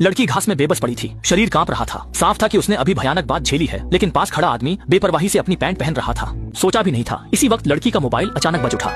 लड़की घास में बेबस पड़ी थी, शरीर कांप रहा था। साफ था कि उसने अभी भयानक बात झेली है, लेकिन पास खड़ा आदमी बेपरवाही से अपनी पैंट पहन रहा था। सोचा भी नहीं था। इसी वक्त लड़की का मोबाइल अचानक बज उठा।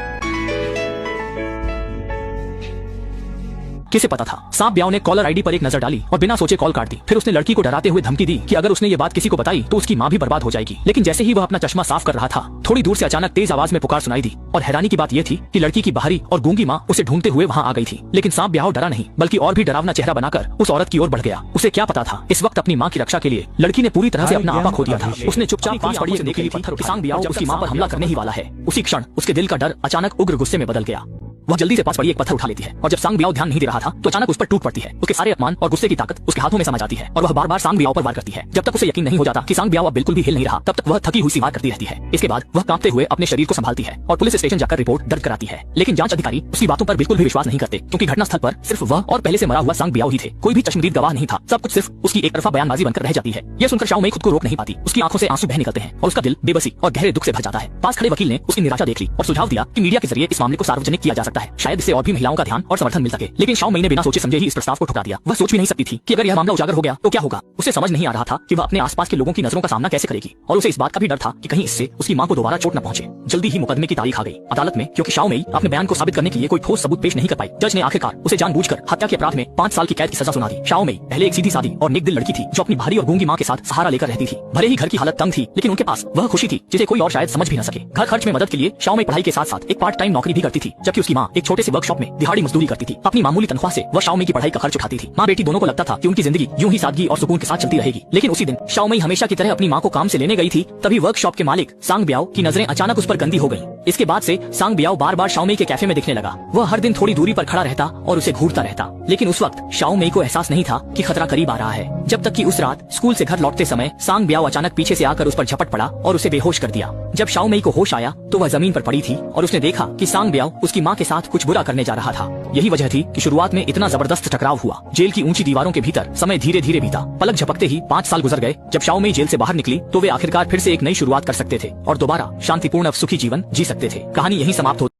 किसे पता था? सांप ब्याव ने कॉलर आईडी पर एक नजर डाली और बिना सोचे कॉल काट दी। फिर उसने लड़की को डराते हुए धमकी दी कि अगर उसने ये बात किसी को बताई तो उसकी माँ भी बर्बाद हो जाएगी। लेकिन जैसे ही वह अपना चश्मा साफ कर रहा था, थोड़ी दूर से अचानक तेज आवाज में पुकार सुनाई दी। और हैरानी की बात यह थी कि लड़की की बाहरी और गूंगी माँ उसे ढूंढते हुए वहाँ आ गई थी। लेकिन सांप ब्याव डरा नहीं, बल्कि और भी डरावना चेहरा बनाकर उस औरत की ओर बढ़ गया। उसे क्या पता था, इस वक्त अपनी माँ की रक्षा के लिए लड़की ने पूरी तरह से अपना आपा खो दिया था। उसने चुपचाप पास पड़ी देख ली थी कि सांप ब्याव उसकी माँ पर हमला करने ही वाला है। उसी क्षण उसके दिल का डर अचानक उग्र गुस्से में बदल गया। वह जल्दी से पास पड़ी एक पत्थर उठा लेती है और जब सांग ब्याव ध्यान नहीं दे रहा था तो अचानक उस पर टूट पड़ती है। उसके सारे अपमान और गुस्से की ताकत उसके हाथों में समा जाती है और वह बार-बार सांग ब्याव पर वार करती है। जब तक उसे यकीन नहीं हो जाता कि सांग ब्याव अब बिल्कुल भी हिल नहीं रहा, तब तक वह थकी हुई सी वार करती रहती है। इसके बाद वह कांपते हुए अपने शरीर को संभालती है और पुलिस स्टेशन जाकर रिपोर्ट दर्ज कराती है। लेकिन जांच अधिकारी उसकी बातों पर बिल्कुल भी विश्वास नहीं करते, क्योंकि घटनास्थल पर सिर्फ वह और पहले से मरा हुआ सांग ब्याव ही थे। कोई भी चश्मदीद गवाह नहीं था। सब कुछ सिर्फ उसकी एक तरफा बयानबाजी बनकर रह जाती है। यह सुनकर शाओ मई खुद को रोक नहीं पाती। उसकी आंखों से आंसू बह निकलते हैं और उसका दिल बेबसी और गहरे दुख से भर जाता है। पास खड़े वकील ने उसकी निराशा देख ली और सुझाव दिया कि मीडिया के जरिए इस मामले को सार्वजनिक किया जा सकता है। शायद इससे और भी महिलाओं का ध्यान और समर्थन मिल सके। लेकिन शाओ मई ने बिना सोचे समझे ही इस प्रस्ताव को ठुकरा दिया। वह सोच भी नहीं सकती थी कि अगर यह मामला उजागर हो गया तो क्या होगा। उसे समझ नहीं आ रहा था कि वह अपने आसपास के लोगों की नजरों का सामना कैसे करेगी, और उसे इस बात का भी डर था कि कहीं इससे उसकी मां को दोबारा चोट न पहुंचे। जल्दी ही मुकदमे की तारीख आ गई। अदालत में क्योंकि शाओ मई अपने बयान को साबित करने के लिए कोई ठोस सबूत पेश नहीं कर पाई, जज ने आखिरकार उसे जानबूझकर हत्या के अपराध में 5 साल की कैद की सजा सुना दी। शाओ मई पहले एक सीधी सादी और नेक दिल लड़की थी जो अपनी भारी और गूंगी मां के साथ सहारा लेकर रहती थी। भले ही घर की हालत तंग थी, लेकिन उनके पास वह खुशी थी जिसे कोई और शायद समझ भी न सके। घर खर्च में मदद के लिए शाओ मई पढ़ाई के साथ साथ एक पार्ट टाइम नौकरी भी करती थी, जबकि उसकी मां एक छोटे से वर्कशॉप में दिहाड़ी मजदूरी करती थी। अपनी मामूली तनख्वाह से वह शाओ मई की पढ़ाई का खर्च उठाती थी। माँ बेटी दोनों को लगता था कि उनकी जिंदगी यूं ही सादगी और सुकून के साथ चलती रहेगी। लेकिन उसी दिन शाओ मई हमेशा की तरह अपनी माँ को काम से लेने गई थी, तभी वर्कशॉप के मालिक सांग ब्याव की नजरें अचानक उस पर गंदी हो गईं। इसके बाद से सांग ब्याव बार बार शाओ मई के कैफे में दिखने लगा। वह हर दिन थोड़ी दूरी पर खड़ा रहता और उसे घूरता रहता। लेकिन उस वक्त शाओ मई को एहसास नहीं था कि खतरा करीब आ रहा है, जब तक कि उस रात स्कूल से घर लौटते समय सांग ब्याव अचानक पीछे से आकर उस पर झपट पड़ा और उसे बेहोश कर दिया। जब शाओ मई को होश आया तो वह जमीन पर पड़ी थी और उसने देखा कि सांग ब्याव उसकी माँ के साथ कुछ बुरा करने जा रहा था। यही वजह थी कि शुरुआत में इतना जबरदस्त टकराव हुआ। जेल की ऊंची दीवारों के भीतर समय धीरे धीरे बीता। पलक झपकते ही 5 साल गुजर गए। जब शाओ मई जेल से बाहर निकली तो वे आखिरकार फिर से एक नई शुरुआत कर सकते थे और दोबारा शांतिपूर्ण सुखी जीवन जी सकते थे। कहानी यहीं समाप्त होती।